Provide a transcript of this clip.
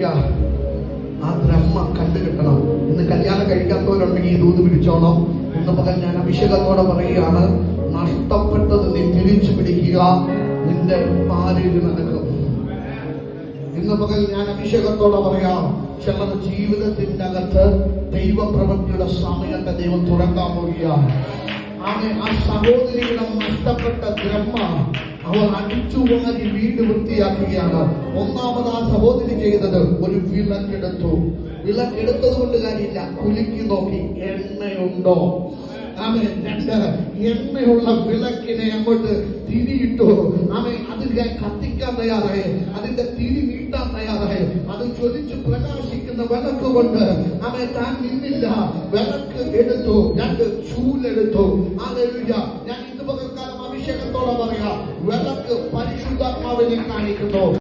Hallelujah. ആ ബ്രഹ്മ കണ്ടുകിട്ടണം. ഇന്ന് കല്യാണം കഴിക്കാത്തവരുണ്ടെങ്കിൽ ഈ ദൂത് പിടിച്ചോണം. ഇന്ന് പകൽ ഞാൻ അഭിഷേകത്തോടെ പറയുകയാണ്, നഷ്ടപ്പെട്ടത് നീ തിരിച്ചു പിടിക്കുക, നിന്റെ പാലിൽ നടക്കും. ഇന്ന് പകൽ ഞാൻ അഭിഷേകത്തോടെ പറയാം, ചിലർ ജീവിതത്തിന്റെ അകത്ത് ദൈവപ്രവൃത്തിയുടെ സമയത്തെ ദൈവം തുറക്കാൻ പോവുകയാണ്. ആ സഹോദരിയുടെ നഷ്ടപ്പെട്ട ബ്രഹ്മ അവർ അടിച്ചുവാരി വീട് വൃത്തിയാക്കുകയാണ്. ഒന്നാമത് ആ സഹോദരി ചെയ്തത് ഒരു വിളക്കെടുത്തു. വിളക്കെടുത്തത് കൊണ്ട് കാര്യമില്ല, കുലുക്കി നോക്കി എണ്ണയുണ്ടോ. ആമേ. രണ്ട്, എണ്ണയുള്ള വിളക്കിനെ അങ്ങോട്ട് തിരിയിട്ടു. ആമേ. അത് കത്തിക്കാൻ തയ്യാറായി, അതിന്റെ തിരി നീട്ടാൻ തയ്യാറായി. അത് ജ്വലിച്ച് പ്രകാശിക്കുന്ന വിളക്ക് കൊണ്ട് ആമേ താൻ നിന്നില്ല. വിളക്ക് എടുത്തു, രണ്ട് ചൂലെടുത്തു. ഹല്ലേലൂയ. ഞാൻ ഇന്ന് പകൽക്കാലം അഭിഷേകത്തോടെ പറയാം, വിളക്ക് പരിശുദ്ധാത്മാവിനെ കാണിക്കുന്നു.